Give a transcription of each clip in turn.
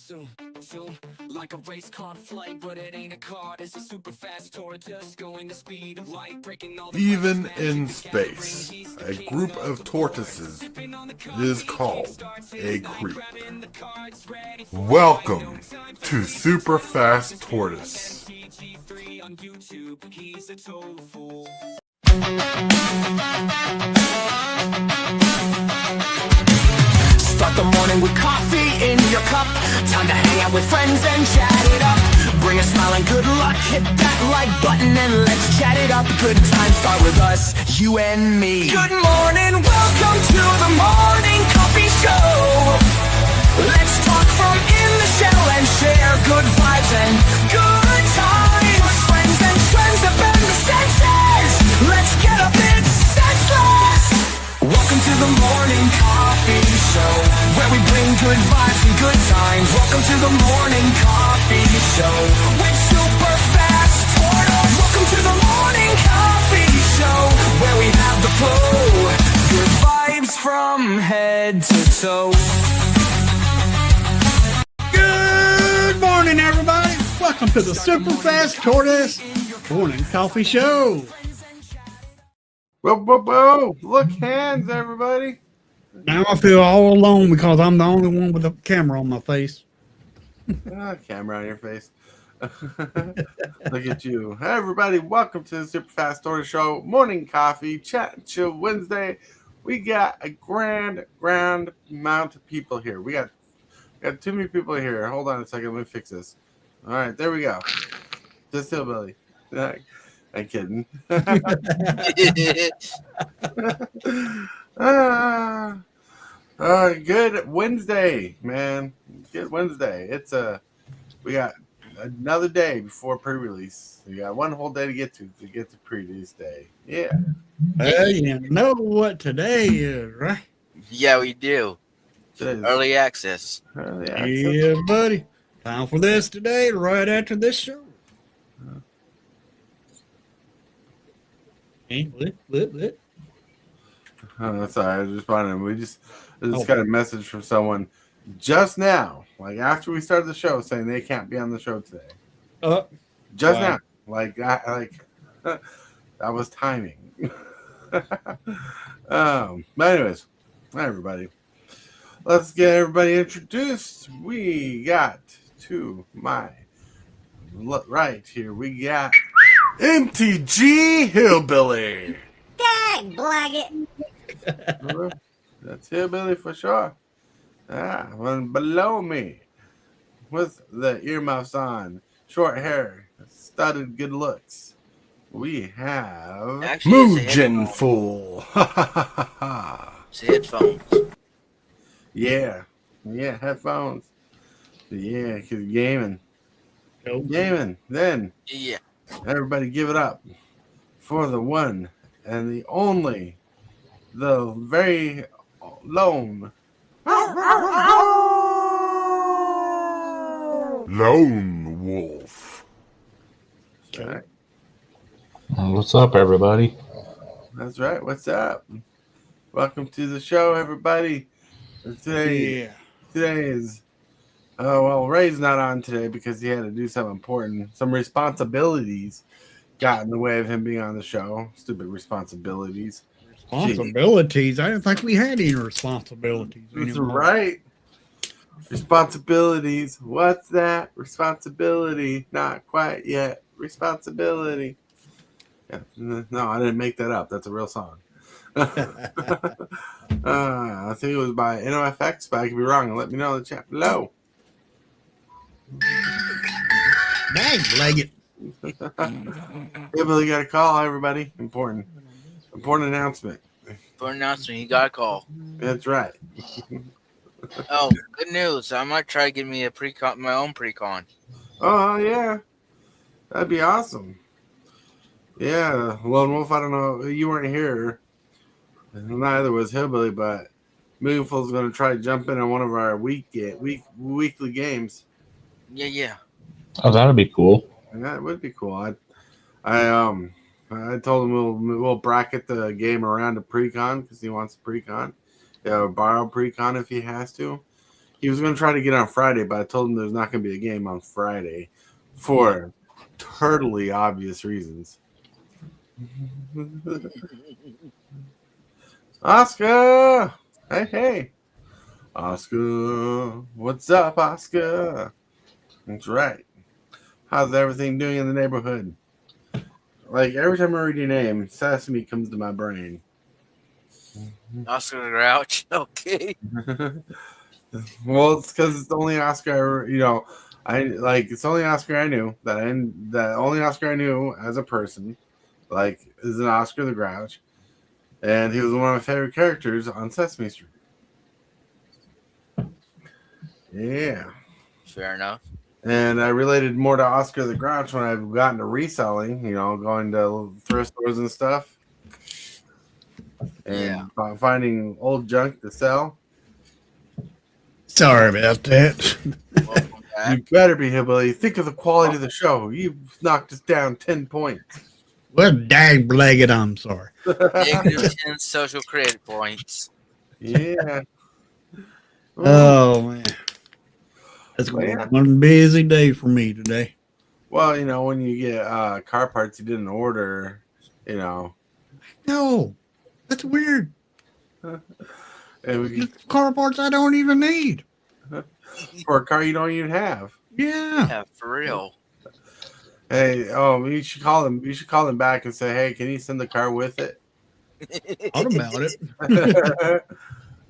Zoom, zoom, like a race car flight, but it ain't a car. It's a super fast tortoise going the speed of light, breaking all the Even in space, a group of tortoises is called a creep. Welcome to Super Fast Tortoise. On YouTube, he's a total fool. Start the morning with coffee in your cup. Time to hang out with friends and chat it up. Bring a smile and good luck. Hit that like button and let's chat it up. Good times start with us, you and me. Good morning, welcome to the morning coffee show. Let's talk from in the shell and share good vibes and good times. Friends and trends that bend the senses. Let's get up, it's senseless. Welcome to the morning coffee show, where we bring good vibes and good times. Welcome to the morning coffee show with Super Fast Tortoise. Welcome to the morning coffee show, where we have the flow. Good vibes from head to toe. Good morning, everybody. Welcome to the Super Fast Tortoise Morning Coffee Show. Whoa, whoa, whoa. Look, hands, everybody. Now I feel all alone because I'm the only one with a camera on my face. Camera on your face. Look at you. Hey, everybody. Welcome to the Super Fast Tortoise Show. Morning coffee, chat and chill Wednesday. We got a grand amount of people here. We got too many people here. Hold on a second. Let me fix this. All right, there we go. Just hillbilly. I'm kidding. Good Wednesday, man. Good Wednesday. We got another day before pre-release. We got one whole day to get to pre-release day. Yeah. You know what today is, right? Yeah, we do. Early access. Yeah, buddy. Time for this today, right after this show. Lit. Oh, sorry, I was responding. We just got a message from someone just now, like after we started the show, saying they can't be on the show today. Just now, that was timing. But anyways, hi everybody. Let's get everybody introduced. We got to my right here. We got MTG Hillbilly. Dang, blag it. That's Hillbilly for sure. One below me with the earmuffs on, short hair, studded good looks. We have mugenfool. It's headphones. Yeah, headphones. Yeah, because gaming. Then everybody give it up for the one and the only, the very lone wolf. Okay. What's up, everybody? That's right. What's up? Welcome to the show, everybody. Today is Ray's not on today because he had to do something important. Some responsibilities got in the way of him being on the show. Stupid responsibilities. Responsibilities? I didn't think we had any responsibilities. That's right. Responsibilities. What's that? Responsibility. Not quite yet. Responsibility. Yeah. No, I didn't make that up. That's a real song. I think it was by NOFX, but I could be wrong. And let me know in the chat below. Dang, leg it. Billy got a call, everybody. Important announcement. You got a call. That's right. Oh, good news. I might try to get me my own pre-con. Oh, yeah. That'd be awesome. Yeah. Lone Wolf, I don't know. You weren't here. Neither was Hillbilly, but Mugenfool's going to try to jump in on one of our weekly games. Yeah. Oh, that'd be cool. That would be cool. I told him we'll bracket the game around a pre-con because he wants a pre-con. Borrow pre-con if he has to. He was going to try to get on Friday, but I told him there's not going to be a game on Friday for totally obvious reasons. Oscar! Hey. Oscar. What's up, Oscar? That's right. How's everything doing in the neighborhood? Like, every time I read your name, Sesame comes to my brain. Oscar the Grouch. Okay. Well, it's because it's the only Oscar, it's the only Oscar I knew the only Oscar I knew as a person, is an Oscar the Grouch, and he was one of my favorite characters on Sesame Street. Yeah. Fair enough. And I related more to Oscar the Grouch when I've gotten to reselling, going to thrift stores and stuff, and finding old junk to sell. Sorry about that. Welcome back. You better be Hillbilly. Think of the quality of the show. You knocked us down 10 points. Well, dang, Blvd, I'm sorry. Negative 10 social credit points. Yeah. Oh, man. It's one busy day for me today. Well, when you get car parts you didn't order, No, that's weird. and Car parts I don't even need. for a car you don't even have. Yeah. Yeah, for real. Hey, you should call them. You should call them back and say, "Hey, can you send the car with it?" Thought about it.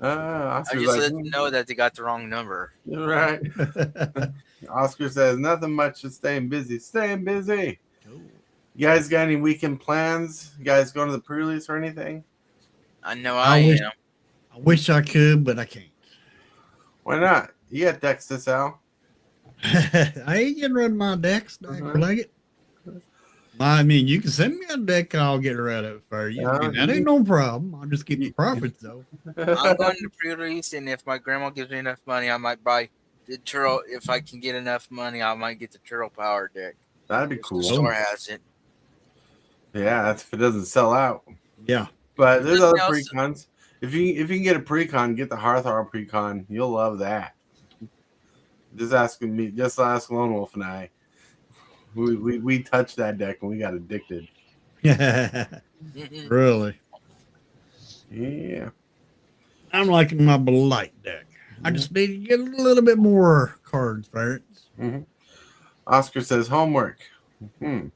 I Oscar's just like, let them know that they got the wrong number. "You're right." Oscar says, "Nothing much, just staying busy. Staying busy." You guys got any weekend plans? You guys going to the pre-release or anything? I know I am. I wish I could, but I can't. Why not? You got decks to sell. I ain't getting rid of my decks. Like it. I mean, you can send me a deck and I'll get rid of it for you. That ain't no problem. I'll just get the profits, though. I'm going to pre-release, and if my grandma gives me enough money, I might buy the Turtle. If I can get enough money, I might get the Turtle Power deck. That'd be cool. The store has it. Yeah, that's if it doesn't sell out. Yeah. But there's other pre-cons. If you can get a pre-con, get the Hearthar pre-con. You'll love that. Just ask Lone Wolf and I. We touched that deck and we got addicted. Really? Yeah. I'm liking my Blight deck. I just need to get a little bit more cards for it. Mm-hmm. Oscar says homework. Isn't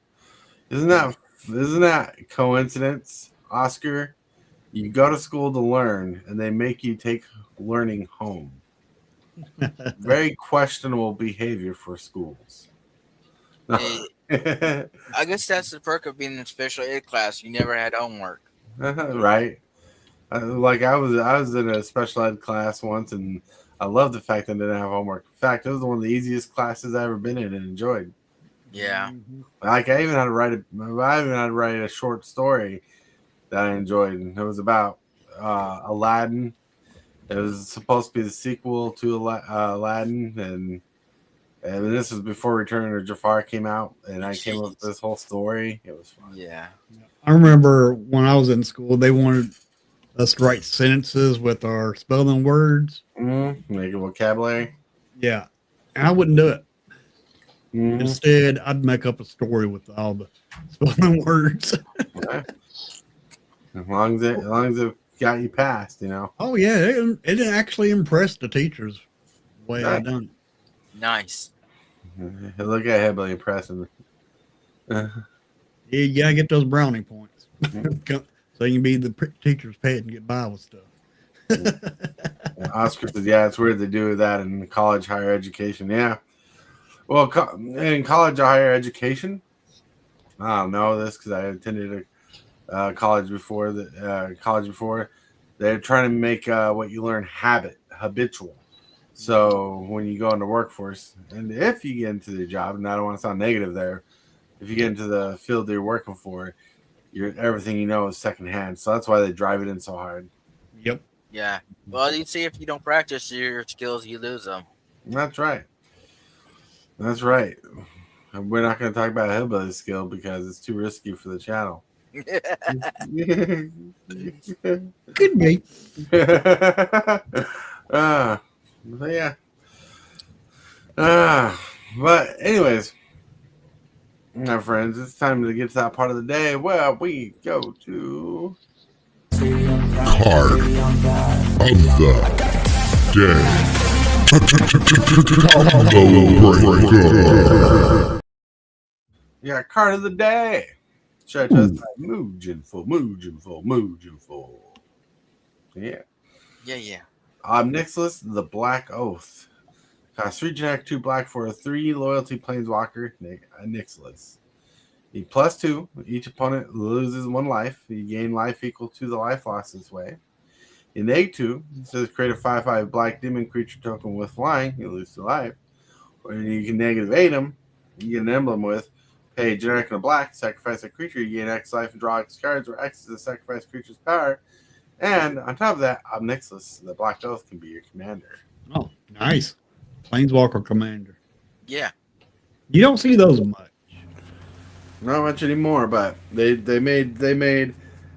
that coincidence, Oscar? You go to school to learn, and they make you take learning home. Very questionable behavior for schools. I guess that's the perk of being in a special ed class. You never had homework. Right. I was in a special ed class once, and I loved the fact that I didn't have homework. In fact, it was one of the easiest classes I've ever been in and enjoyed. Yeah. Like I even had to write a short story that I enjoyed, and it was about Aladdin. It was supposed to be the sequel to Aladdin, and this was before Return of Jafar came out, and I came up with this whole story. It was fun. Yeah. I remember when I was in school, they wanted us to write sentences with our spelling words. Make a vocabulary. Yeah. And I wouldn't do it. Mm-hmm. Instead, I'd make up a story with all the spelling words. Okay. As long as it got you passed, Oh, yeah. It actually impressed the teachers the way I done it. Nice. Look at Hillbilly impressing. Yeah, you gotta get those brownie points. So you can be the teacher's pet and get by with stuff. Oscar says, yeah, it's weird they do that in college higher education. Yeah. Well, in college or higher education, I don't know this because I attended a college before. They're trying to make what you learn habitual. So when you go into workforce, and if you get into the job, and I don't want to sound negative there, if you get into the field that you're working for, everything you know is secondhand. So that's why they drive it in so hard. Yep. Yeah. Well, you see, if you don't practice your skills, you lose them. That's right. That's right. We're not going to talk about Hillbilly skill because it's too risky for the channel. Could be. But yeah, But anyways, my friends, it's time to get to that part of the day where we go to Card of the day. yeah, card of the day. Should I just mugenfool. Yeah. Yeah. Obnixilis, the Black Oath. Cost 3 generic, 2 black for a 3 loyalty planeswalker, Nixilis. You +2. Each opponent loses 1 life. You gain life equal to the life lost this way. You -2. It says create a 5/5 black demon creature token with flying. You lose 2 life. Or you can -8 them. You get an emblem with pay a generic and a black, sacrifice a creature. You gain X life and draw X cards, where X is the sacrificed creature's power. And on top of that, Obnixilis, the Black Oath, can be your commander. Oh, nice. Planeswalker commander. Yeah. You don't see those much. Not much anymore, but they made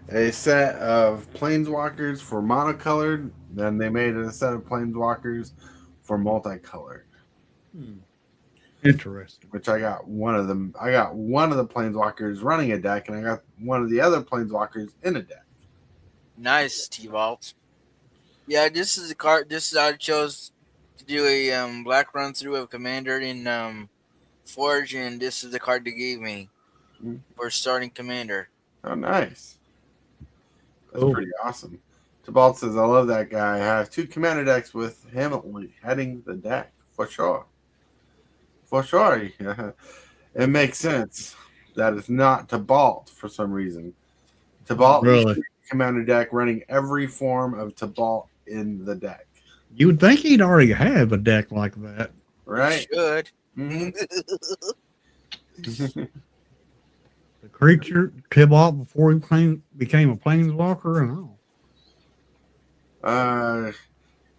a set of planeswalkers for monocolored, then they made a set of planeswalkers for multicolored. Interesting. Which I got one of them. I got one of the planeswalkers running a deck, and I got one of the other planeswalkers in a deck. Nice, T-Vault. Yeah, this is the card. This is I chose to do a black run through of Commander in Forge, and this is the card they gave me for starting Commander. Oh, nice. That's pretty awesome. Tibalts says, I love that guy. I have 2 commander decks with him heading the deck. For sure. For sure. It makes sense. That is not Tibalt for some reason. Tibalt Really? is a commander deck running every form of Tibalt in the deck. You would think he'd already have a deck like that. Right? Should. Mhm. The creature Tibalt before he became a planeswalker and all.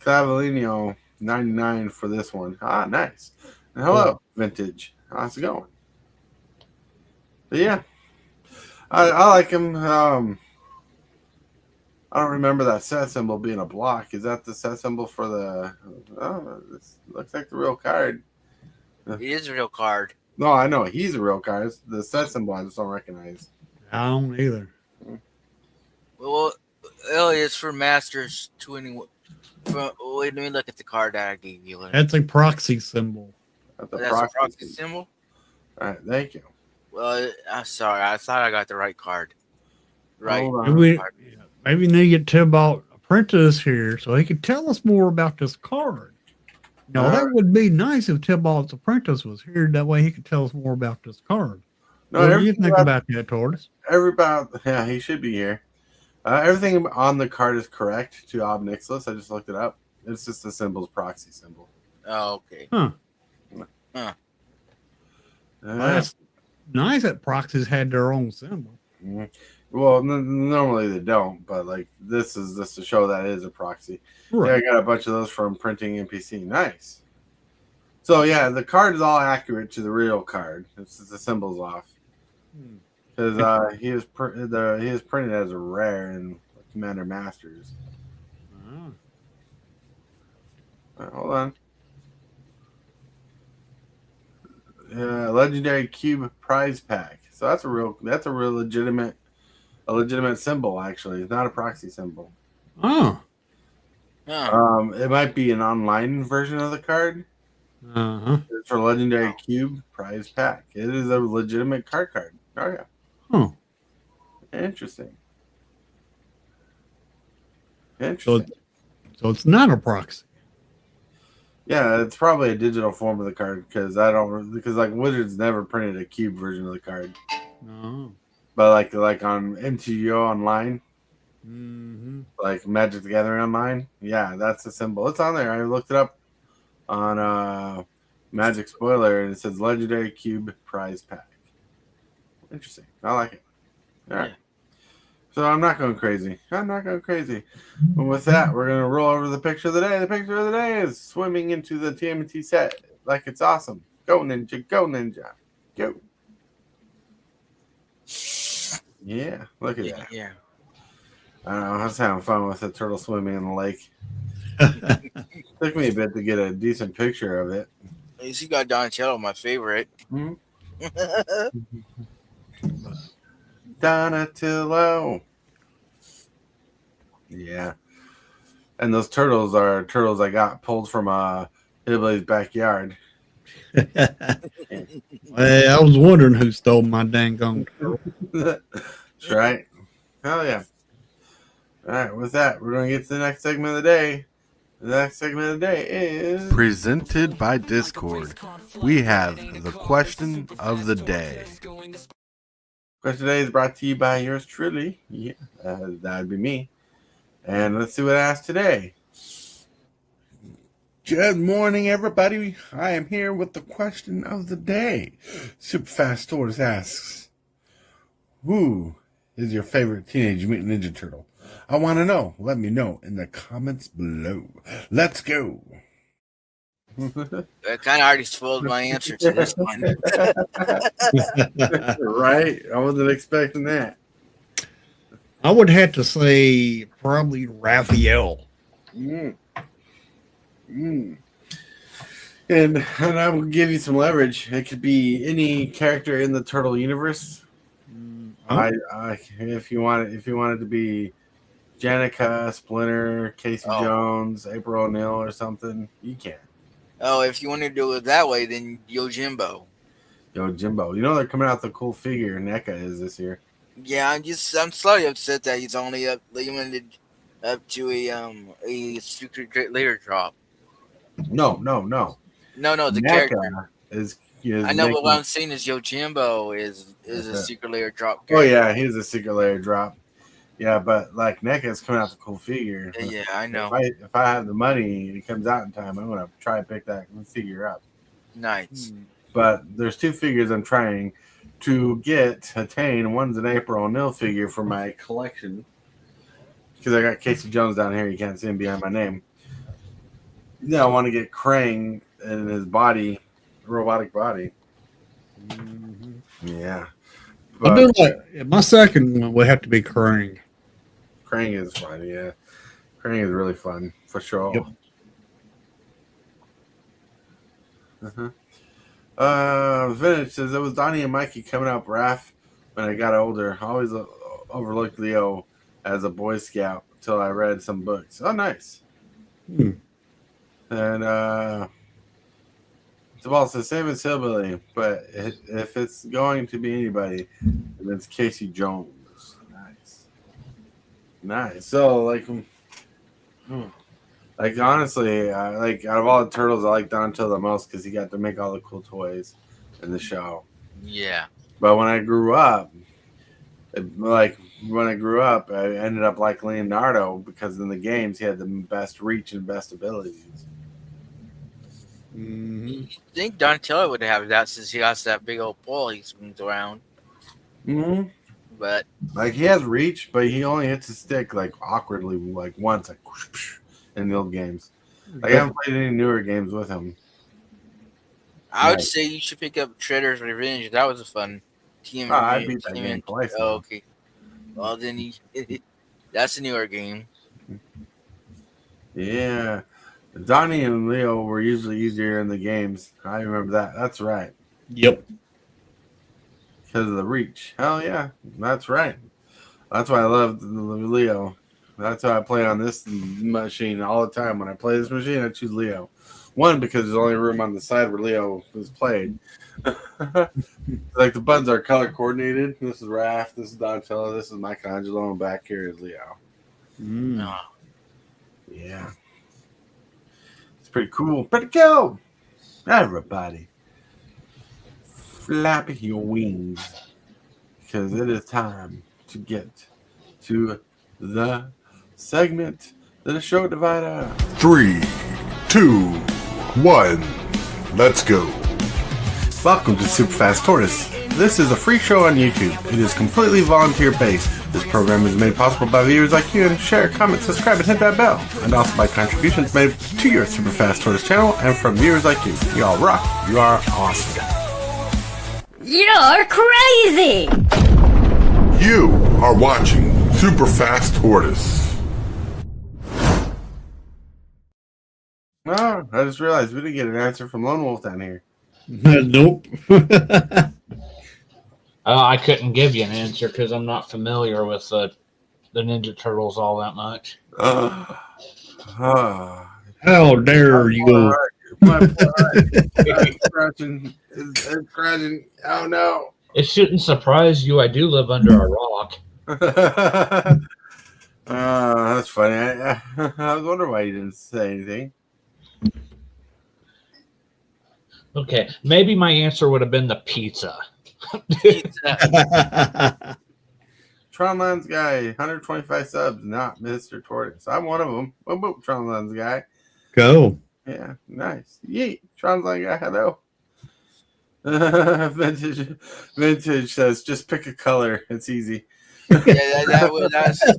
Cavallino 99 for this one. Ah, nice. And hello, Vintage. How's it going? But yeah, I like him. I don't remember that set symbol being a block. Is that the set symbol for the? Oh, this looks like the real card. It is a real card. No, I know he's a real card. It's the set symbol I just don't recognize. I don't either. Well, it's for Masters 21. Wait, let me look at the card that I gave you. That's a proxy symbol. That's That's a proxy symbol? All right, thank you. Well, I'm sorry. I thought I got the right card. Right. Hold on. Maybe we need to get Tibalts Apprentice here so he could tell us more about this card. No, that would be nice if Tibalts Apprentice was here. That way he could tell us more about this card. No, What do you think about that, Tortoise? Yeah, he should be here. Everything on the card is correct to Obnixilis. I just looked it up. It's just the symbol's proxy symbol. Oh, okay. Well, that's nice that proxies had their own symbol. Well, normally they don't, but like this is just to show that it is a proxy. Right. Yeah, I got a bunch of those from Printing NPC. Nice. So yeah, the card is all accurate to the real card. It's just the symbol's off because he is printed as a rare in Commander Masters. Hold on. Legendary Cube prize pack. So that's a real legitimate symbol. Actually, it's not a proxy symbol. Oh. It might be an online version of the card. It's for Legendary Cube prize pack. It is a legitimate card. Oh yeah. Huh. Interesting. So it's not a proxy. Yeah, it's probably a digital form of the card because like Wizards never printed a cube version of the card. No. But like on MTGO online, like Magic the Gathering online, yeah, that's the symbol. It's on there. I looked it up on Magic Spoiler, and it says Legendary Cube prize pack. Interesting. I like it. All right. So I'm not going crazy. And with that, we're going to roll over the picture of the day. The picture of the day is swimming into the TMNT set like it's awesome. Go, Ninja. Go, Ninja. Go. Yeah, look at that. Yeah. I don't know. I was having fun with the turtle swimming in the lake. Took me a bit to get a decent picture of it. You got Donatello, my favorite. Mhm. Donatello. Yeah. And those turtles are turtles I got pulled from Hillbilly's backyard. Well, I was wondering who stole my dang on turtle. That's right. Hell yeah. All right, with that, we're going to get to the next segment of the day. The next segment of the day is presented by Discord. We have the question of the day. Question today is brought to you by yours truly. Yeah, that'd be me. And let's see what I asked today. Good morning, everybody. I am here with the question of the day. Super Fast Tortoise asks, who is your favorite Teenage Mutant Ninja Turtle? I want to know. Let me know in the comments below. Let's go. That kind of already spoiled my answer to this one. Right? I wasn't expecting that. I would have to say probably Raphael. And I will give you some leverage. It could be any character in the Turtle universe. If you want it to be Janica, Splinter, Casey Jones, April O'Neil, or something, you can. Oh, if you want to do it that way, then Yojimbo. Yojimbo. You know they're coming out with a cool figure. NECA is this year. Yeah, I'm slightly upset that he's only limited up to a secret layer drop. No. No, the NECA character is I know, but what I'm saying is Yojimbo is a secret layer drop character. Oh yeah, he's a secret layer drop. Yeah, but like NECA is coming out with a cool figure. Yeah, I know. If I have the money and it comes out in time, I'm gonna try and pick that figure up. Nice. But there's two figures I'm trying to attain. One's an April O'Neil figure for my collection because I got Casey Jones down here. You can't see him behind my name. Yeah, I want to get Krang in his body, robotic body. Yeah. I do like my second one would have to be Krang. Krang is fun, yeah. Krang is really fun for sure. Yep. Vintage says it was Donnie and Mikey coming up, Raph. When I got older, I always overlooked Leo as a Boy Scout until I read some books. Oh, nice. And Tibalts says same as Hillbilly, but if it's going to be anybody, then it's Casey Jones. Nice. So like honestly, like out of all the turtles, I like Donatello the most because he got to make all the cool toys in the show. Yeah. But when I grew up, I ended up like Leonardo because in the games he had the best reach and best abilities. I think Donatello would have that since he has that big old pole he swings around. But like he has reach, but he only hits his stick like awkwardly, like once, like whoosh, in the old games. Like I haven't played any newer games with him. I would say you should pick up Shredder's Revenge. That was a fun team. I beat that game twice. Oh, okay. Well, then that's a newer game. Yeah. Donnie and Leo were usually easier in the games. I remember that. That's right. Yep. Because of the reach. Hell yeah. That's right. That's why I love Leo. That's why I play on this machine all the time. When I play this machine, I choose Leo. One, because there's only room on the side where Leo was played. Like the buttons are color coordinated. This is Raph. This is Donatello. This is Michelangelo. And back here is Leo. Yeah. It's pretty cool. Pretty cool. Everybody, flap your wings. Because it is time to get to the segment, the show divider. 3, 2, 1, let's go. Welcome to Super Fast Tortoise. This is a free show on YouTube. It is completely volunteer-based. This program is made possible by viewers like you, and share, comment, subscribe, and hit that bell. And also by contributions made to your Super Fast Tortoise channel and from viewers like you. You all rock. You are awesome. You're crazy! You are watching Super Fast Tortoise. No, I just realized we didn't get an answer from Lone Wolf down here. Nope. I couldn't give you an answer because I'm not familiar with the Ninja Turtles all that much. How dare you? My poor heart. It's scratching. It's scratching. Oh no. It shouldn't surprise you. I do live under a rock. That's funny. I was wondering why you didn't say anything. Okay, maybe my answer would have been the pizza. Pizza. Tronlands guy, 125 subs, not Mr. Tortoise. I'm one of them. Boop, boop, Tronlands guy. Go. Yeah, nice. Yeet. Tronlands guy, hello. Vintage says, just pick a color. It's easy. Yeah, that's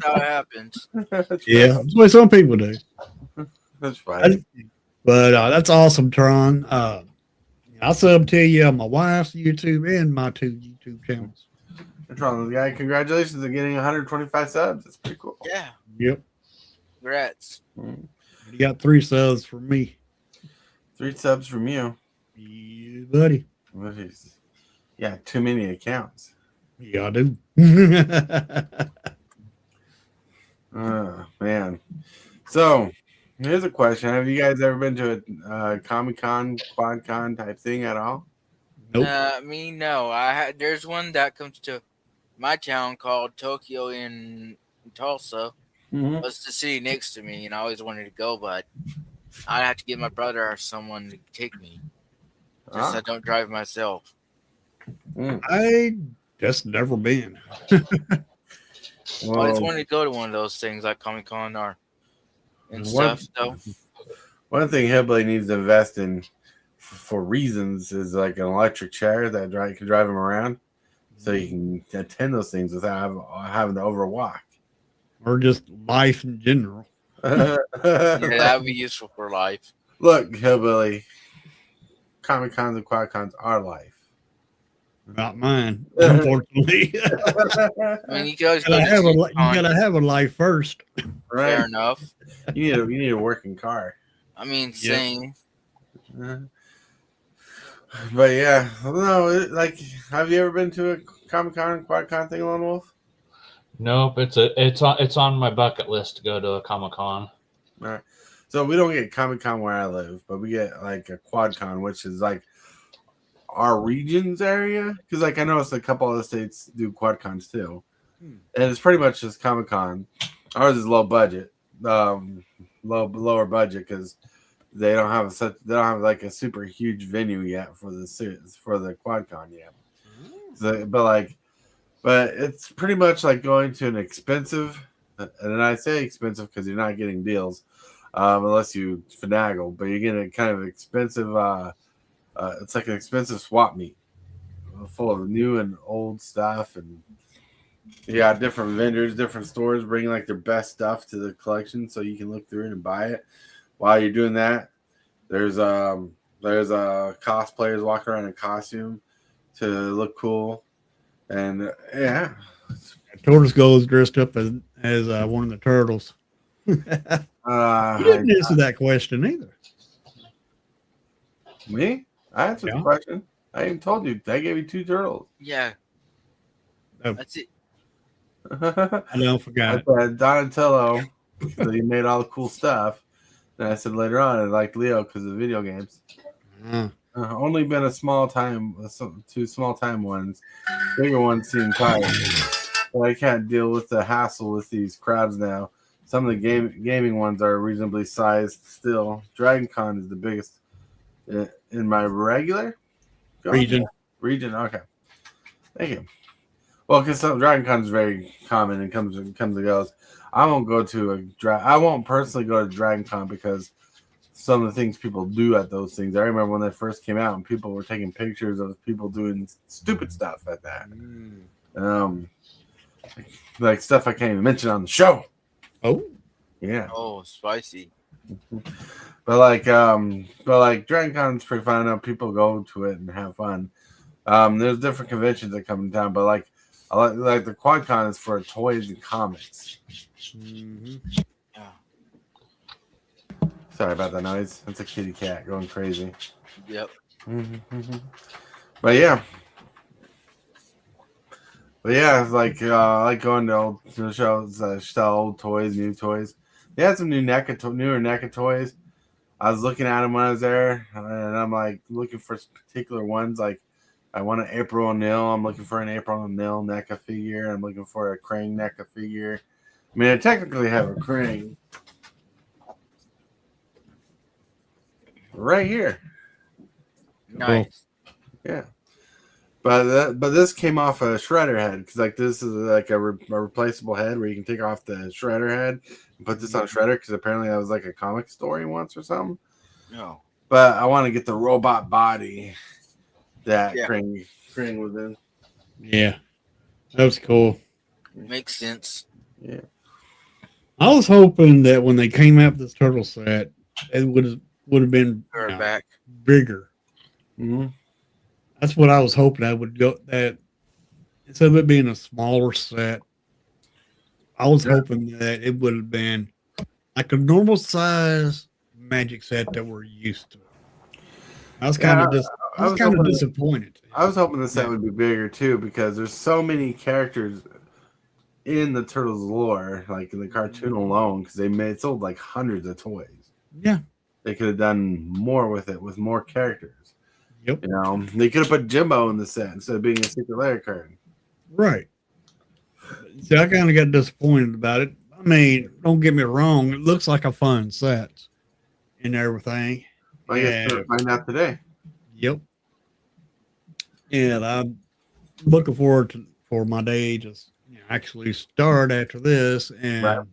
how it happens. Yeah, that's what some people do. That's fine. But that's awesome, Tron. I'll sub to you on my wife's YouTube and my 2 YouTube channels. Tronlands guy, congratulations on getting 125 subs. That's pretty cool. Yeah. Yep. Congrats. You got 3 subs from me. 3 subs from you. Yeah, buddy. Yeah, too many accounts. Yeah, I do. Oh, man. So, here's a question. Have you guys ever been to a Comic-Con, QuadCon type thing at all? Nope. Me, no. There's one that comes to my town called Tokyo in Tulsa. Mm-hmm. It's the city next to me, and I always wanted to go, but I'd have to get my brother or someone to take me. Just I don't drive myself. I just never been. Well, I just wanted to go to one of those things like Comic Con or and stuff. So one thing HILLBILLY needs to invest in for reasons is like an electric chair that can drive him around, so you can attend those things without having to overwalk. Or just life in general. yeah, that would be useful for life. Look, HILLBILLY, Comic Cons and Quad Cons are life. Not mine, unfortunately. I mean, you can always you go gotta have a life first. Right? Fair enough. You need a working car. I mean, same. But yeah, no. Like, have you ever been to a Comic Con and Quad Con thing, Lone Wolf? Nope, it's on my bucket list to go to a Comic-Con. All right. So we don't get Comic Con where I live, but we get like a Quad Con, which is like our region's area. Because like I know it's a couple other states do Quad Cons too, and it's pretty much just Comic Con. Ours is low budget, lower budget because they don't have like a super huge venue yet for the Quad Con yet. So, but it's pretty much like going to an expensive, and I say expensive because you're not getting deals. Unless you finagle, but you're getting a kind of expensive. It's like an expensive swap meet, full of new and old stuff, and you got different vendors, different stores bringing like their best stuff to the collection, so you can look through it and buy it. While you're doing that, there's cosplayers walking around in costume to look cool, and yeah, Tortoise goes dressed up as one of the turtles. You didn't answer that question either. Me? I answered the question. I even told you. I gave you 2 turtles. Yeah. Oh. That's it. I don't forgot. I said Donatello, so he made all the cool stuff. And I said later on, I liked Leo because of video games. Only been 2 small time ones. Bigger ones seem tired. But I can't deal with the hassle with these crowds now. Some of the gaming ones are reasonably sized still. Dragon Con is the biggest in my regular region. Okay. Thank you. Well, because Dragon Con is very common and comes and goes. I won't personally go to Dragon Con because some of the things people do at those things. I remember when they first came out and people were taking pictures of people doing stupid stuff at that. Like stuff I can't even mention on the show. Oh, yeah. Oh, spicy. But like Dragon Con's pretty fun. I know people go to it and have fun. There's different conventions that come in town, but like the Quad Con is for toys and comics. Sorry about that noise. That's a kitty cat going crazy. Yep. But yeah. It's like I like going to the shows, sell old toys, new toys. They had some newer NECA toys. I was looking at them when I was there, and I'm like looking for particular ones. Like I want an April O'Neil. I'm looking for an April O'Neil NECA figure. I'm looking for a Krang NECA figure. I mean, I technically have a Krang right here. Nice. Yeah. But this came off a shredder head because like this is like a replaceable head where you can take off the shredder head and put this on a shredder because apparently that was like a comic story once or something. No. But I want to get the robot body that Krang was in. Yeah, that was cool. Makes sense. Yeah. I was hoping that when they came out with this turtle set, it would have been Back. bigger. Mm-hmm. That's what I was hoping. I would go that instead of it being a smaller set, I was hoping that it would have been like a normal size magic set that we're used to. I was kind of disappointed. I was hoping the set would be bigger too because there's so many characters in the Turtles lore, like in the cartoon alone, because they sold like hundreds of toys. Yeah, they could have done more with it with more characters. Yep. You know, they could have put Jimbo in the set instead of being a secret lair card. Right. See, I kind of got disappointed about it. I mean, don't get me wrong; it looks like a fun set and everything. I guess we'll find out today. Yep. And I'm looking forward for my day to actually start after this, and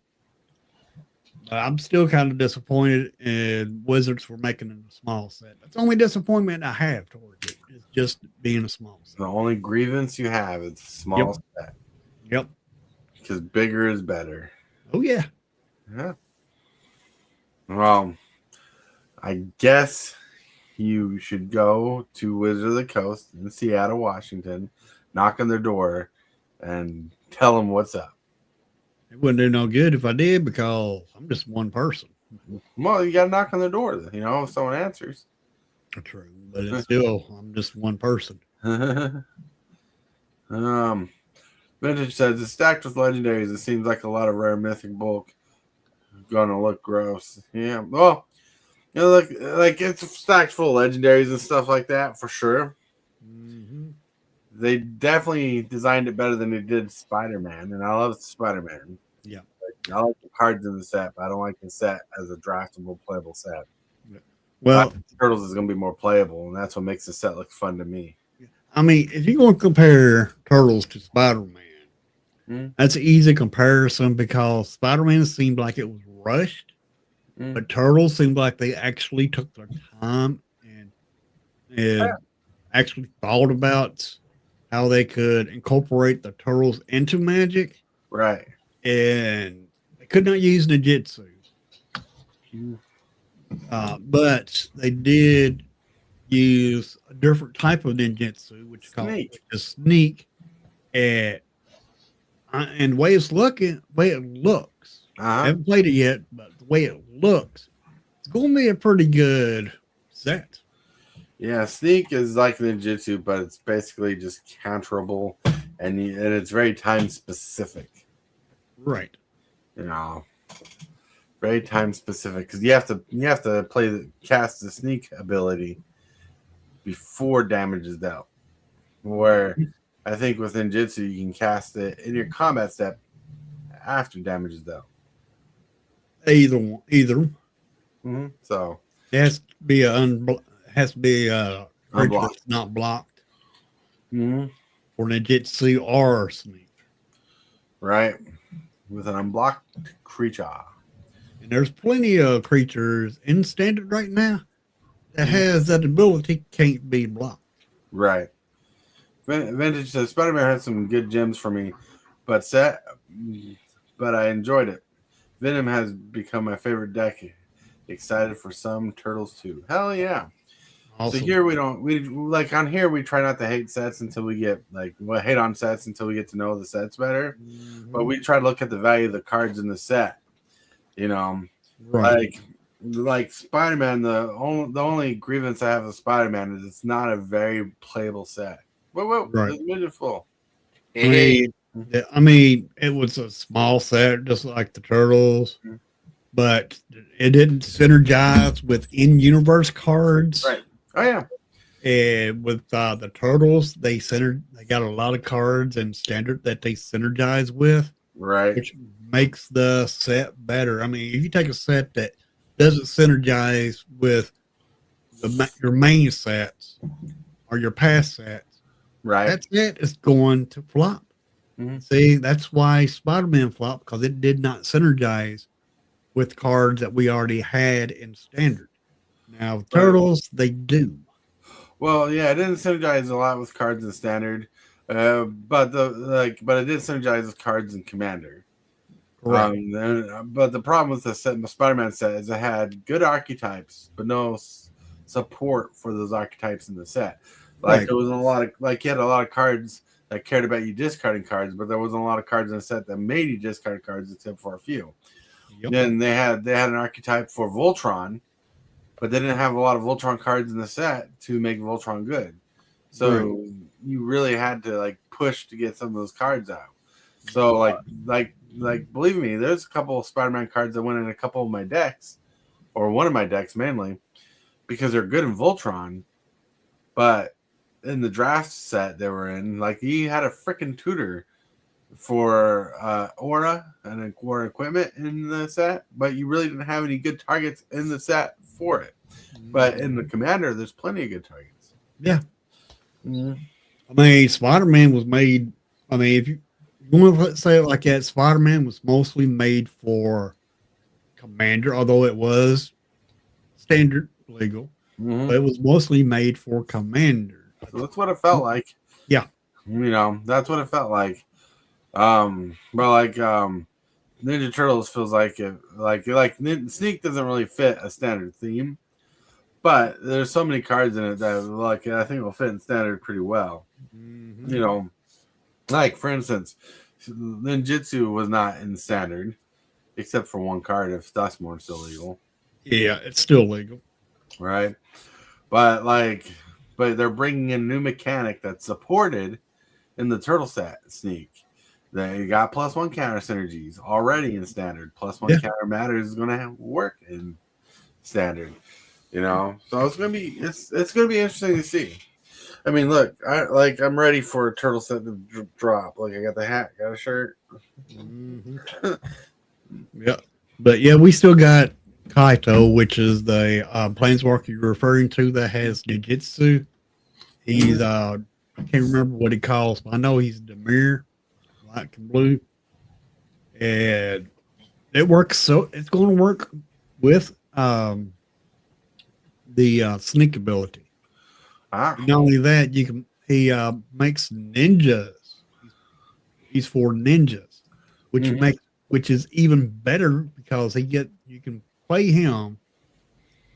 I'm still kind of disappointed in Wizards for making it a small set. That's the only disappointment I have towards it. It's just being a small set. The only grievance you have is a small set. Yep. Because bigger is better. Oh, yeah. Yeah. Well, I guess you should go to Wizard of the Coast in Seattle, Washington, knock on their door, and tell them what's up. It wouldn't do no good if I did because I'm just one person. Well, you got to knock on their door, you know, if someone answers. True, but it's still, I'm just one person. Vintage says it's stacked with legendaries. It seems like a lot of rare mythic bulk. Gonna look gross. Yeah, well, you know, like it's stacked full of legendaries and stuff like that for sure. Mm-hmm. They definitely designed it better than they did Spider-Man, and I love Spider-Man. Yeah, I like the cards in the set, but I don't like the set as a draftable, playable set. Well, Turtles is going to be more playable, and that's what makes the set look fun to me. I mean, if you're going to compare Turtles to Spider-Man, that's an easy comparison because Spider-Man seemed like it was rushed, but Turtles seemed like they actually took their time and actually thought about how they could incorporate the Turtles into magic. Right. And they could not use ninjutsu. But they did use a different type of ninjutsu, which is called a sneak. And the way it looks, I haven't played it yet, but the way it looks, it's going to be a pretty good set. Yeah, sneak is like ninjutsu, but it's basically just counterable, and it's very time specific. Right. You know, very time specific because you have to cast the sneak ability before damage is dealt. Where I think with ninjutsu you can cast it in your combat step after damage is dealt. Either one. Mm-hmm. So it has to be a creature that's not blocked for ninjutsu or sneak. Right. With an unblocked creature. And there's plenty of creatures in standard right now that has that ability can't be blocked. Right. Vintage says Spider-Man had some good gems for me, but I enjoyed it. Venom has become my favorite deck. Excited for some Turtles too. Hell yeah. Awesome. So here we try not to hate sets until we get hate on sets until we get to know the sets better. But we try to look at the value of the cards in the set. You know, right. like Spider-Man, the only grievance I have with Spider-Man is it's not a very playable set. Whoa, Right. it's mugenfool. I mean, it was a small set, just like the Turtles, but it didn't synergize with in-universe cards. Right. Oh yeah. And with the Turtles, they got a lot of cards and standard that they synergize with, Right. which makes the set better. I mean, if you take a set that doesn't synergize with your main sets or your past sets, Right. that set is going to flop. See, that's why Spider-Man flopped, because it did not synergize with cards that we already had in standard. Now, with Turtles, they do. Well, yeah, it didn't synergize a lot with cards in standard, but it did synergize with cards in Commander. Correct. But the problem with the Spider-Man set is it had good archetypes, but no support for those archetypes in the set. Like there wasn't a lot of you had a lot of cards that cared about you discarding cards, but there wasn't a lot of cards in the set that made you discard cards, except for a few. Yep. Then they had an archetype for Voltron, but they didn't have a lot of Voltron cards in the set to make Voltron good. So you really had to push to get some of those cards out. So like believe me, there's a couple of Spider-Man cards that went in a couple of my decks, or one of my decks mainly, because they're good in Voltron, but in the draft set they were in, he had a freaking tutor for Aura and Aura equipment in the set, but you really didn't have any good targets in the set for it. But in the Commander, there's plenty of good targets. Yeah. I mean, Spider-Man was made. I mean, if you want to say it like that, Spider-Man was mostly made for Commander, although it was standard legal. But it was mostly made for Commander. So that's what it felt like. Yeah. That's what it felt like. Ninja Turtles feels like Sneak doesn't really fit a standard theme, but there's so many cards in it that I think will fit in standard pretty well. For instance, Ninjutsu was not in standard except for one card if Dustmore's still legal. Yeah, it's still legal, right? But they're bringing in a new mechanic that's supported in the Turtle set Sneak. They got +1 counter synergies already in standard. +1 counter matters is going to work in standard. So it's going to be interesting to see. I mean, look, I'm ready for a Turtle set to drop. Like, I got the hat, got a shirt. Yeah, but yeah, we still got Kaito, which is the planeswalker you're referring to that has Jujitsu. He's I can't remember what he calls, but I know he's Demir, black and blue, and it works. So it's going to work with the Sneak ability. Not only that, he makes ninjas. He's for ninjas, which is even better because you can play him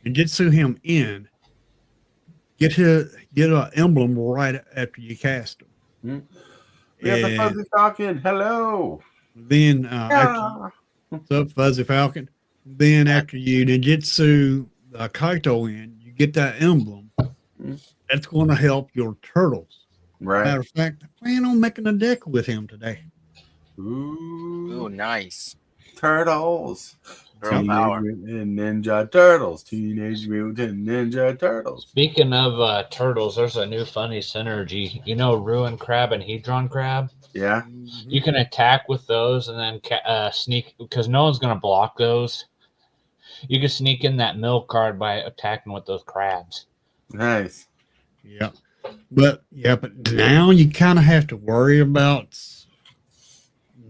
and jitsu him in. Get an emblem right after you cast him. We have the Fuzzy Falcon. Hello. Then what's up, Fuzzy Falcon? Then after you ninjutsu Kaito in, you get that emblem. That's going to help your turtles. Right. Matter of fact, I plan on making a deck with him today. Ooh, nice. Turtles. Girl power. Ninja Turtles. Teenage Mutant Ninja Turtles. Speaking of turtles, there's a new funny synergy. Ruin Crab and Hedron Crab? Yeah. You can attack with those and then sneak, because no one's going to block those. You can sneak in that mill card by attacking with those crabs. Nice. Yeah. But now you kind of have to worry about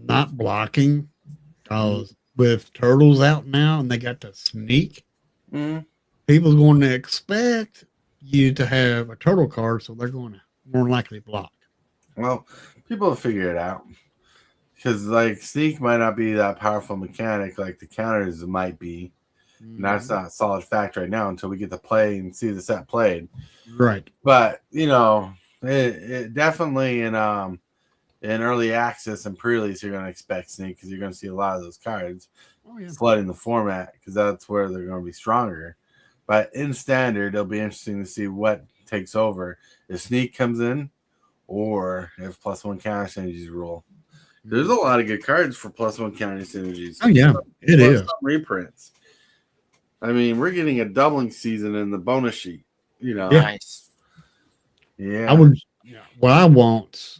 not blocking, because with turtles out now and they got to sneak, people's going to expect you to have a turtle card, so they're going to more likely block. Well, people will figure it out, because sneak might not be that powerful mechanic like the counters might be. And that's not a solid fact right now until we get to play and see the set played. Right. But it definitely in early access and pre-release you're going to expect sneak, because you're going to see a lot of those cards. Oh yeah. flooding the format because that's where they're going to be stronger. But in standard, it'll be interesting to see what takes over if sneak comes in or if +1 counter synergies rule. There's a lot of good cards for +1 counter synergies. Oh yeah, it Plus is. some reprints. I mean, we're getting a doubling season in the bonus sheet. You know, Yeah. Nice. yeah. I would. What I want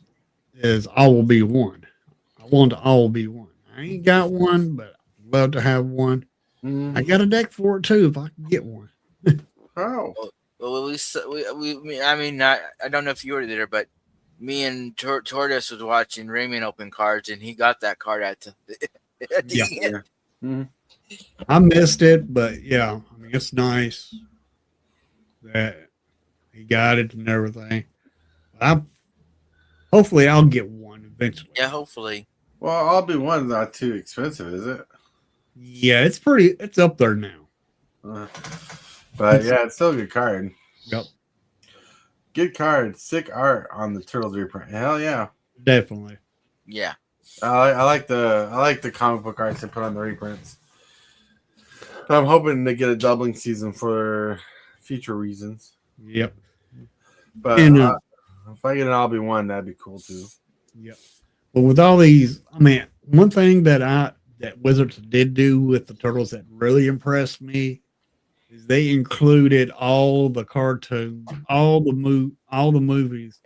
is all will be one. I want to all be one. I ain't got one, but I'd love to have one. Mm. I got a deck for it too if I can get one. Oh, Well, I mean, I don't know if you were there, but me and Tortoise was watching Rayman open cards, and he got that card at the Yeah. end. Mhm. I missed it, but yeah, I mean it's nice that he got it and everything. Hopefully I'll get one eventually. Yeah, hopefully. well, all be one's not too expensive, is it? Yeah, it's up there now. But yeah, it's still a good card. Yep, Good card. Sick art on the Turtles reprint. Hell yeah. definitely. Yeah. I like the comic book arts they put on the reprints. I'm hoping to get a doubling season for future reasons. Yep. But And, if I get an all be one, that'd be cool too. Yep. But with all these, I mean, one thing that Wizards did do with the Turtles that really impressed me is they included all the cartoons, all the movies,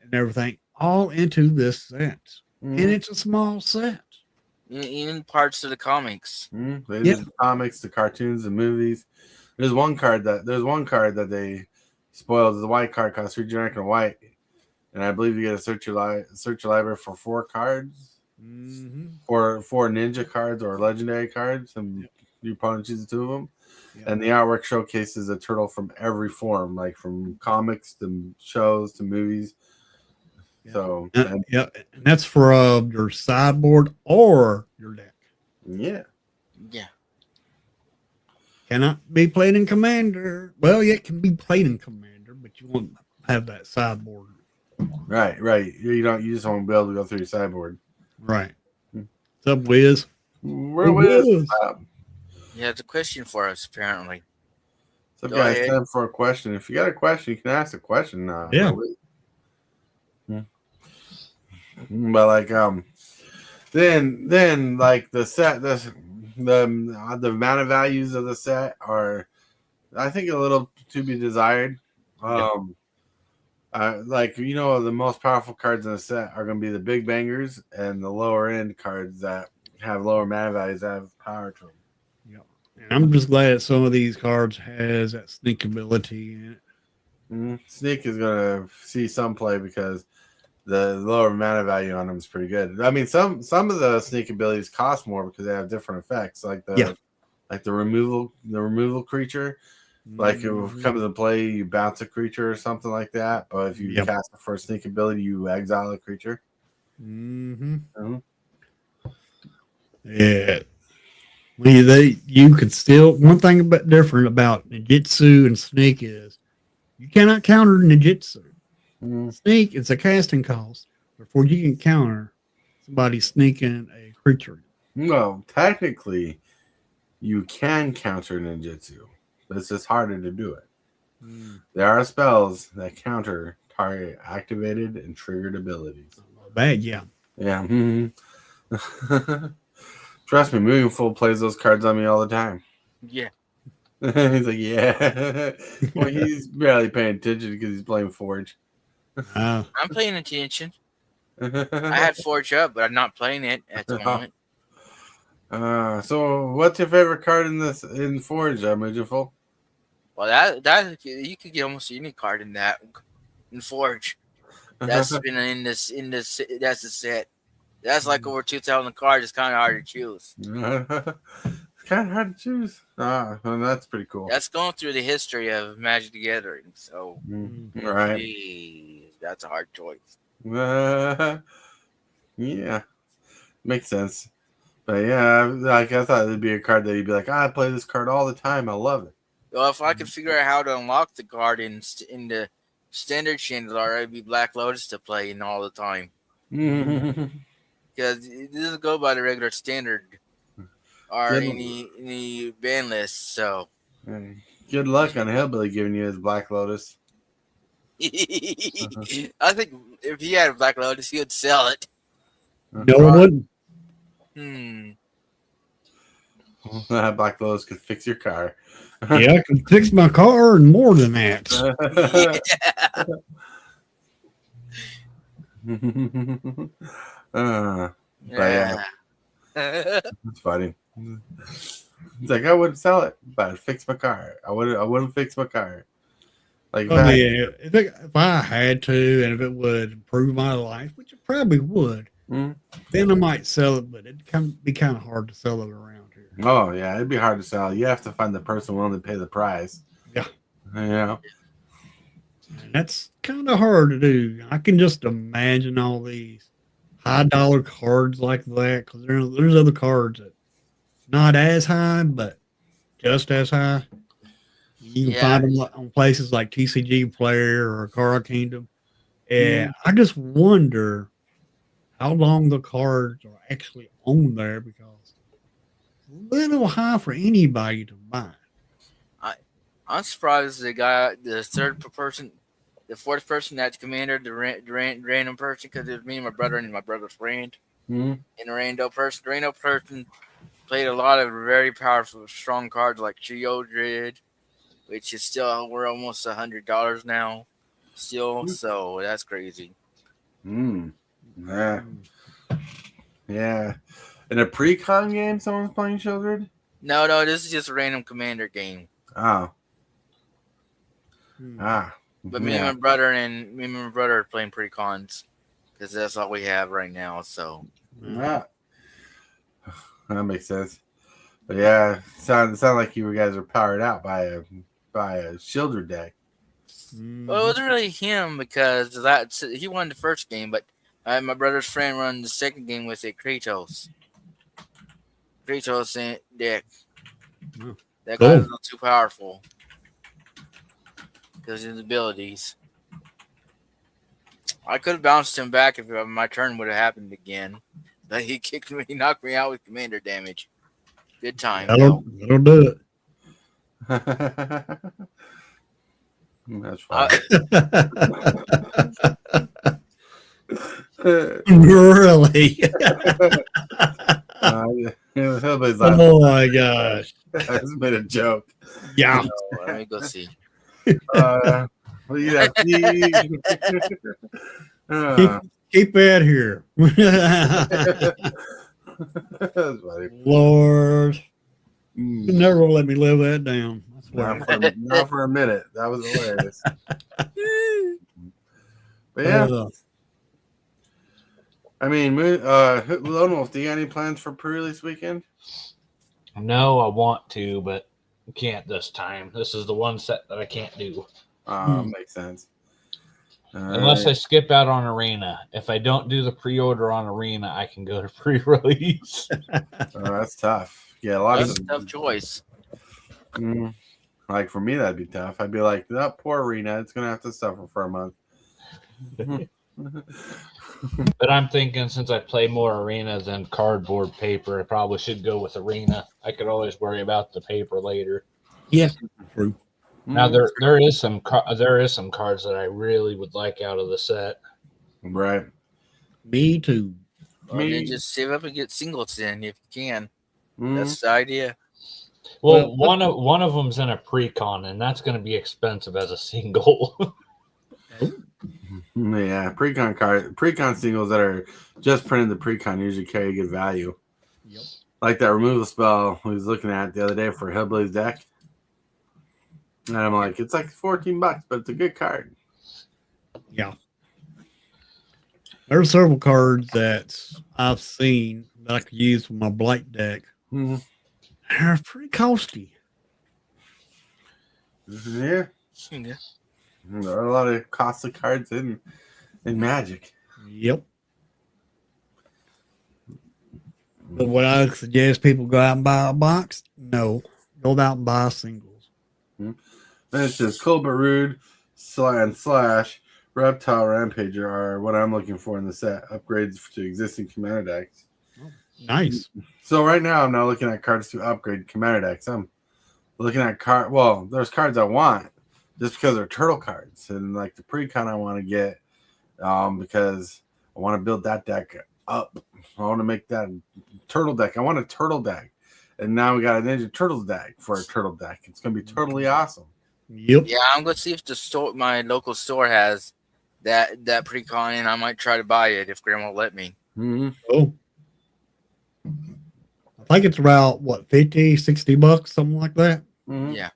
and everything, all into this set, and it's a small set. In parts of the comics. They Yeah. did the comics, the cartoons, the movies. There's one card that they spoiled. The white card costs 3 generic and white, and I believe you get to search your library for 4 cards, for 4 ninja cards or legendary cards, and your opponent chooses 2 of them. Yeah. And the artwork showcases a turtle from every form, like from comics to shows to movies. Yeah. So And that's for your sideboard or your deck. yeah. Yeah. Cannot be played in Commander. Well, yeah, it can be played in Commander, but you won't have that sideboard. Right. You just won't be able to go through your sideboard. Right. What's up, Wiz? Where Wiz? Yeah, it's a question for us, apparently. So Go guys, ahead. time for a question. If you got a question, you can ask a question. Yeah. But like then like the set the amount of values of the set are, I think, a little to be desired. Like, you know, the most powerful cards in the set are going to be the big bangers, and the lower end cards that have lower mana values have power to them. Yep. And I'm just glad that some of these cards has that sneak ability in it. Sneak is going to see some play because the lower mana value on them is pretty good. I mean, some of the sneak abilities cost more because they have different effects, like the removal creature. Like if it comes into play, you bounce a creature or something like that. But if you cast it for a sneak ability, you exile a creature. Yeah. You could still, one thing about different about Ninjutsu and Sneak is you cannot counter Ninjutsu. Sneak is a casting cost before you can counter somebody sneaking a creature. No, technically, you can counter ninjutsu, but it's just harder to do it. There are spells that counter target activated and triggered abilities. Bad, yeah. Yeah. Trust me, Mugenfool plays those cards on me all the time. Yeah. He's like, yeah. Well, he's barely paying attention because he's playing Forge. I'm paying attention. I had Forge up, but I'm not playing it at the moment. So what's your favorite card in Forge, Mugenfool? Well, that you could get almost any card in that in Forge. That's been in this that's the set. That's like over 2,000 cards. It's kind of hard to choose. It's kind of hard to choose. Well, that's pretty cool. That's going through the history of Magic the Gathering. So, right. Geez, that's a hard choice. Yeah, makes sense. But yeah, like I thought it'd be a card that you'd be like, I play this card all the time. I love it. Well, if I could figure out how to unlock the card in the standard Chandler, I'd be Black Lotus to play in all the time. Because it doesn't go by the regular standard or Good. any ban lists. So Good luck on Hillbilly giving you his Black Lotus. I think if he had a Black Lotus, he would sell it. No, it wouldn't. That Black Lotus could fix your car. Yeah, I can fix my car and more than that. Yeah. It's funny. It's like I wouldn't sell it, but I'd fix my car. I wouldn't fix my car. Like if I had to, and if it would improve my life, which it probably would, then I might sell it. But it can be kind of hard to sell it around here. Oh yeah, it'd be hard to sell. You have to find the person willing to pay the price. Yeah, yeah. And that's kind of hard to do. I can just imagine all these high dollar cards like that, because there's other cards that not as high, but just as high. You can find them on places like TCGplayer or Card Kingdom. And I just wonder how long the cards are actually on there, because it's a little high for anybody to buy. I'm surprised the fourth person that's commander, the random person, because it was me and my brother and my brother's friend. And the random person played a lot of very powerful, strong cards like Geodrid, which is still, we're almost $100 now still, so that's crazy. Yeah. In a pre-con game, someone's playing Children? No, this is just a random commander game. Oh. But me and my brother are playing pre-cons, because that's all we have right now, so. That makes sense. But yeah, sound like you guys are powered out by a Children deck. Well, it wasn't really him, because he won the first game, but my brother's friend run the second game with a Kratos deck. That guy was not too powerful because of his abilities. I could have bounced him back if my turn would have happened again, but he knocked me out with commander damage. Good time. That'll do it. That's fine. Really? Oh my gosh. That's been a joke. Yeah. Let me go see. Keep that here. That's funny. Lord. You never will let me live that down. Not for a minute. That was hilarious. But yeah. I mean, Lone Wolf, do you got any plans for pre-release weekend? No, I want to, but can't this time. This is the one set that I can't do. Makes sense. Unless I skip out on Arena. If I don't do the pre-order on Arena, I can go to pre-release. That's tough. Yeah, That's a tough choice. Like for me, that'd be tough. I'd be like, that poor Arena. It's gonna have to suffer for a month. But I'm thinking, since I play more Arena than cardboard paper, I probably should go with Arena. I could always worry about the paper later. Yeah, true. Now there is some cards that I really would like out of the set. Right. Me too. Then just save up and get singleton if you can. That's the idea. Well, one of them's in a pre-con, and that's going to be expensive as a single. Yeah, pre-con singles that are just printed the pre-con usually carry good value. Yep. Like that removal spell we was looking at the other day for Hillbilly's deck. And I'm like, it's like $14, but it's a good card. Yeah. There are several cards that I've seen that I could use for my Blight deck. They're pretty costly. Yeah. There are a lot of costly cards in Magic. Yep. But what I suggest people go out and buy a box? No. Go out and buy singles. Then it says Colbert / Reptile Rampager are what I'm looking for in the set. Upgrades to existing commander decks. Nice. So right now I'm now looking at cards to upgrade commander decks. I'm looking at there's cards I want just because they're turtle cards, and like the pre-con I want to get because I want to build that deck up. I want to make that turtle deck. I want a turtle deck, and now we got a Ninja Turtles deck for a turtle deck. It's gonna be totally awesome. Yep. Yeah, I'm gonna see if the store, my local store, has that pre-con, and I might try to buy it if Grandma will let me. Mm-hmm. Oh. I think it's about what, $50-$60, something like that. Mm-hmm. Yeah.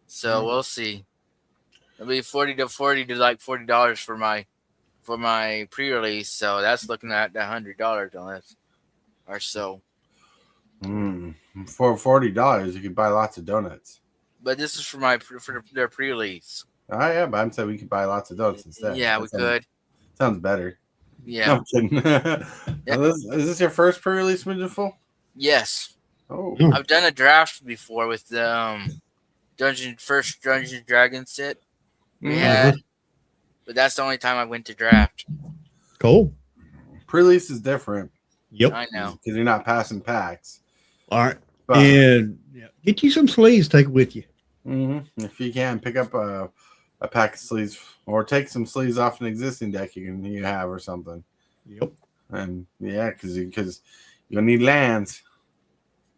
So we'll see. It'll be $40 to like $40 for my pre-release. So that's looking at $100 unless or so. For $40, you could buy lots of donuts. But this is for their pre-release. Oh yeah, but I'm saying we could buy lots of donuts instead. Yeah, we could. Sounds better. Yeah. No, I'm kidding. Is this your first pre-release, Mugenfool? Yes. Oh. I've done a draft before with the Dungeons & Dragons set we had, but that's the only time I went to draft. Cool. Pre-release is different. Yep. I know. Because you're not passing packs. All right. But, And get you some sleeves, take it with you. If you can, pick up a pack of sleeves or take some sleeves off an existing deck you have or something. Yep. And yeah, because you'll need lands.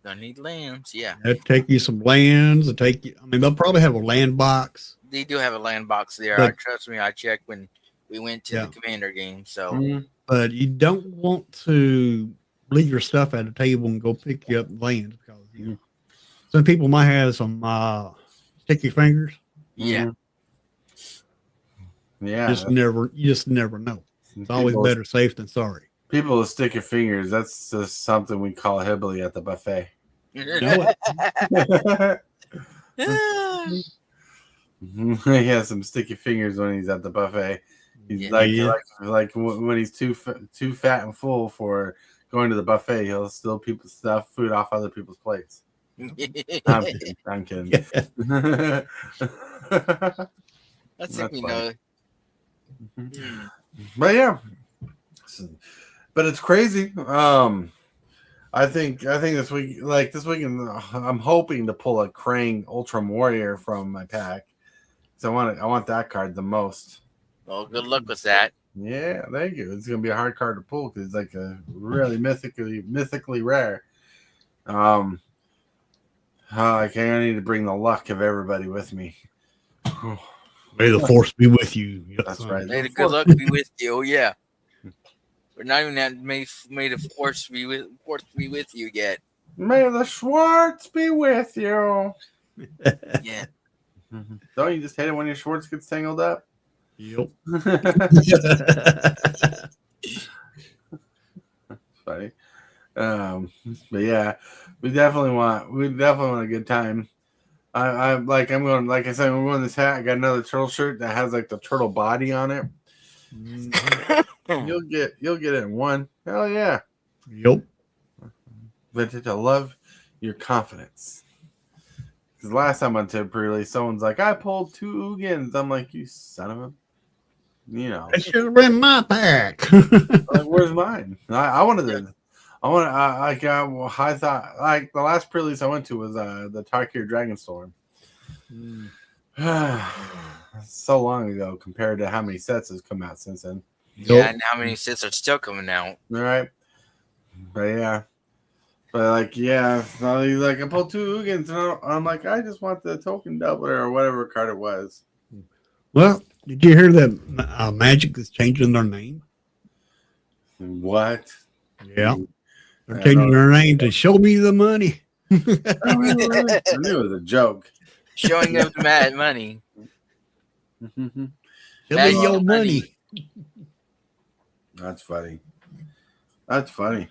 I need lands, yeah. They'll take you some lands. They'll probably have a land box. They do have a land box there. But, Trust me, I checked when we went to the Commander game. So, but you don't want to leave your stuff at a table and go pick you up lands because some people might have some sticky fingers. yeah. Yeah. You just never know. It's always better safe than sorry. People with sticky fingers, that's just something we call hillbilly at the buffet. You know what? He has some sticky fingers when he's at the buffet. He's like when he's too fat and full for going to the buffet, he'll steal people's stuff, food off other people's plates. I'm kidding. That's if you know. But yeah, but it's crazy. I think this weekend, I'm hoping to pull a Krang Ultra Warrior from my pack. So I want that card the most. Well, good luck with that. Yeah, thank you. It's gonna be a hard card to pull because it's like a really mythically rare. I need to bring the luck of everybody with me. May the force be with you. Yep. That's right. May the good luck be with you. Oh yeah. We're not even at may the force be with you yet. May the Schwartz be with you. Yeah. Don't you just hate it when your Schwartz gets tangled up? Yep. Funny. But yeah, we definitely want a good time. I'm going this hat. I got another turtle shirt that has like the turtle body on it. You'll get it in one. Hell yeah. Yep. Vintage, I love your confidence. Because last time on Tip Pre-Release, someone's like, I pulled 2 Ugins. I'm like, you son of a, It should have been my pack. like, where's mine? I thought like the last pre-release I went to was the Tarkir Dragonstorm. So long ago compared to how many sets has come out since then. Yeah, and how many sets are still coming out? All right. But yeah. But I pulled 2 Ugins and I'm like, I just want the token doubler or whatever card it was. Well, did you hear that Magic is changing their name? What? Yeah. They're changing their name to Show Me the Money. I knew it was a joke. Showing them the mad money. Show me your money. That's funny. That's funny.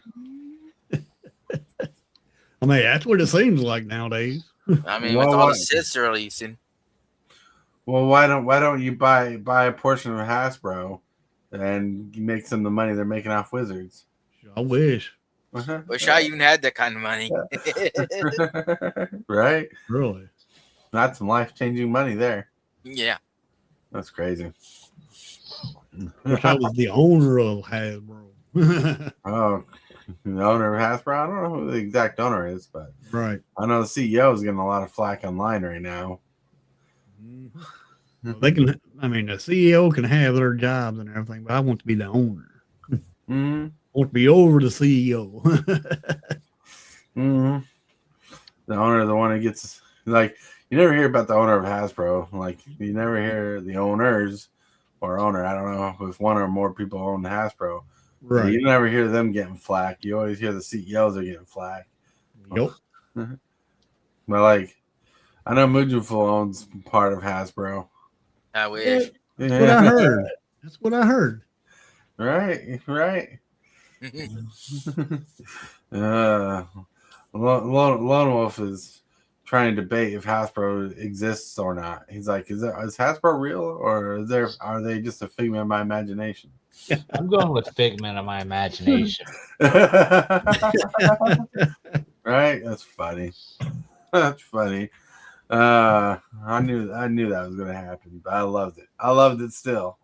I mean, that's what it seems like nowadays. I mean, with all the sets they're releasing. Well, why don't you buy a portion of Hasbro and make some of the money they're making off Wizards? I wish. Wish I even had that kind of money. Right? Really? That's some life-changing money there. Yeah. That's crazy. Wish I was the owner of Hasbro. Oh, the owner of Hasbro. I don't know who the exact owner is, but Right. I know the CEO is getting a lot of flack online right now. Well, they can. I mean, the CEO can have their jobs and everything, but I want to be the owner. Mm-hmm. I want to be over the CEO. Mm-hmm. The owner, the one who gets like you never hear about the owner of Hasbro. Like you never hear the owners or owner. I don't know if one or more people own Hasbro. Right. You never hear them getting flack. You always hear the CEOs are getting flack. Yep. But like, I know mugenfool owns part of Hasbro. I wish. That's what I heard. That's what I heard. Right. Lone Wolf is trying to debate if Hasbro exists or not. He's like, is Hasbro real or are they just a figment of my imagination? I'm going with figment of my imagination. Right? That's funny. That's funny. I knew that was gonna happen, but I loved it. I loved it still.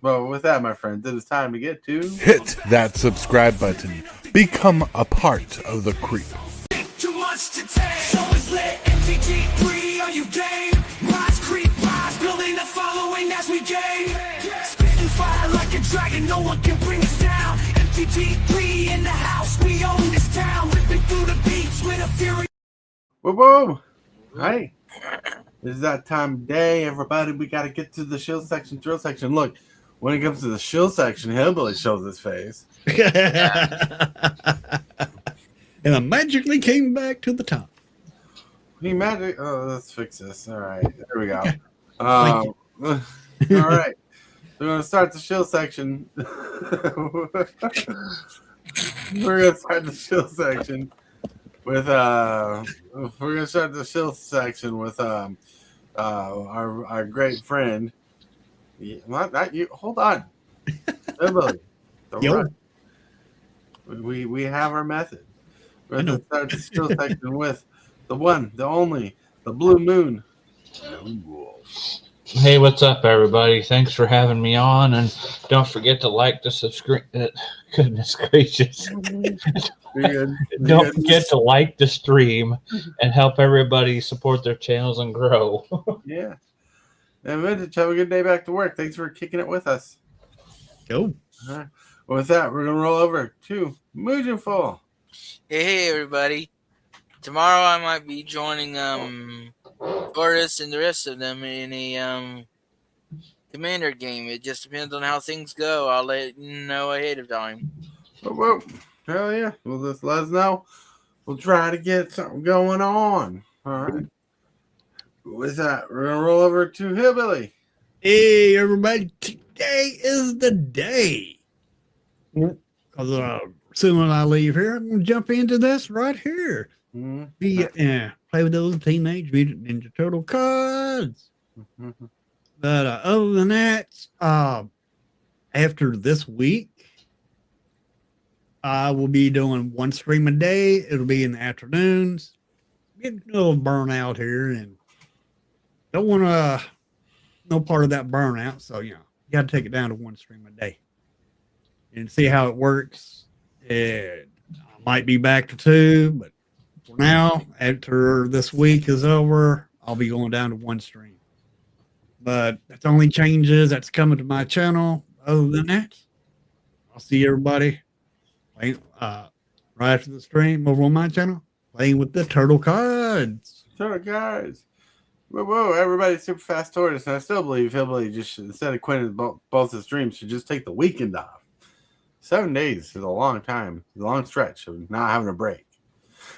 Well, with that, my friends, it is time to get to Hit that subscribe button. Become a part of the crew. Too much to take. Show is lit. MTG3, are you game? Rise, creep, rise, building a following as we gain. Spitting fire like a dragon, no one can bring us down. MTG3 in the house, we own this town. Ripping through the beats with a fury. whoa. Hey, it's that time of day, everybody. We got to get to the shield section, drill section. Look, when it comes to the shield section, Hillbilly shows his face. And I magically came back to the top. He magic. Oh, let's fix this. All right, there we go. All right, we're gonna start the shield section. We're gonna start the shield section with our great friend. Not you. Hold on, Hillbilly. Don't Yo. run. We have our method. We're going to start the skill section with the one, the only, the blue moon. Hey, what's up, everybody? Thanks for having me on, and don't forget to like the subscribe. Goodness gracious! Don't forget to like the stream and help everybody support their channels and grow. Yeah. And Vintage, have a good day back to work. Thanks for kicking it with us. Go. All right. Well, with that, we're gonna roll over to mugenfool. Hey, everybody. Tomorrow I might be joining Tortoise and the rest of them in a commander game. It just depends on how things go. I'll let you know ahead of time. Whoa. Hell yeah. Well, just let us know. We'll try to get something going on. All right. With that, we're gonna roll over to Hillbilly. Hey, everybody. Today is the day. Because as soon as I leave here, I'm going to jump into this right here. Play with those Teenage Mutant Ninja Turtle cards. But other than that, after this week, I will be doing one stream a day. It'll be in the afternoons. Getting a little burnout here and don't want to no part of that burnout. So, you got to take it down to one stream a day and see how it works. And I might be back to two, but for now, after this week is over, I'll be going down to one stream. But that's the only changes that's coming to my channel. Other than that, I'll see everybody right after the stream over on my channel, playing with the turtle cards. Turtle cards. Whoa, everybody, Super Fast Tortoise. And I still believe Hillbilly just should, instead of quitting both the streams, should just take the weekend off. 7 days is a long time. It's a long stretch of not having a break.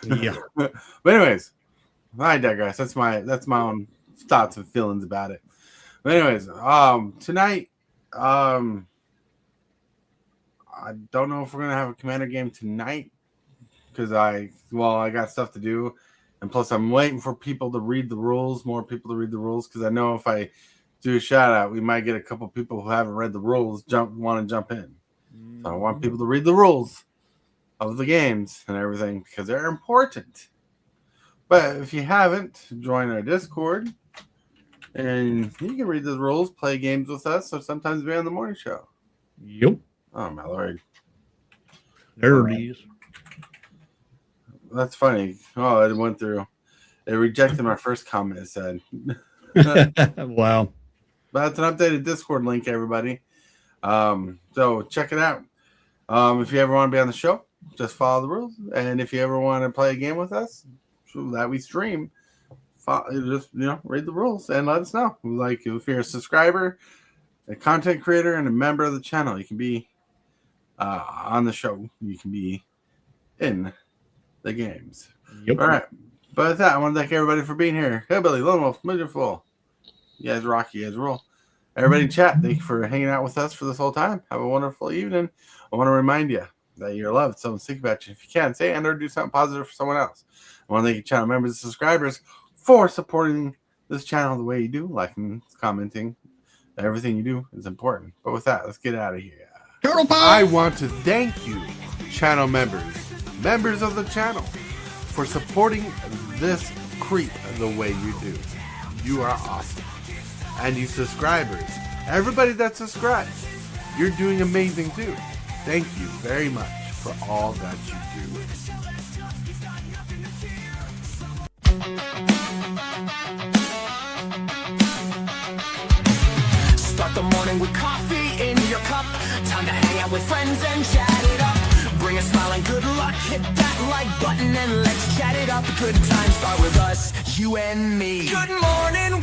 Yeah. But anyways, I digress. That's my own thoughts and feelings about it. But anyways, tonight, I don't know if we're gonna have a commander game tonight because I got stuff to do, and plus I'm waiting for people to read the rules, more people to read the rules, because I know if I do a shout out, we might get a couple people who haven't read the rules want to jump in. So I want people to read the rules of the games and everything because they're important. But if you haven't, join our Discord and you can read the rules, play games with us, or sometimes be on the morning show. Yep. Oh my lord. There it is. That's funny. Oh, it went through. It rejected my first comment. It said. Wow. But that's an updated Discord link, everybody. So check it out. If you ever want to be on the show, just follow the rules. And if you ever want to play a game with us that we stream, just read the rules and let us know. Like if you're a subscriber, a content creator, and a member of the channel, you can be on the show. You can be in the games. Yep. All right. But with that, I want to thank everybody for being here. Hillbilly, Lone Wolf, Mugenfool. You guys rock. You guys roll. Everybody in chat, thank you for hanging out with us for this whole time. Have a wonderful evening. I want to remind you that you're loved. Someone's thinking about you. If you can, say and or do something positive for someone else. I want to thank you, channel members and subscribers, for supporting this channel the way you do, liking, commenting. Everything you do is important. But with that, let's get out of here. Turtle pie. I want to thank you, channel members of the channel, for supporting this creep the way you do. You are awesome. And you subscribers, everybody that subscribes, you're doing amazing too. Thank you very much for all that you do. Start the morning with coffee in your cup. Time to hang out with friends and chat it up. Bring a smile and good luck. Hit that like button and let's chat it up. Good times start with us, you and me. Good morning.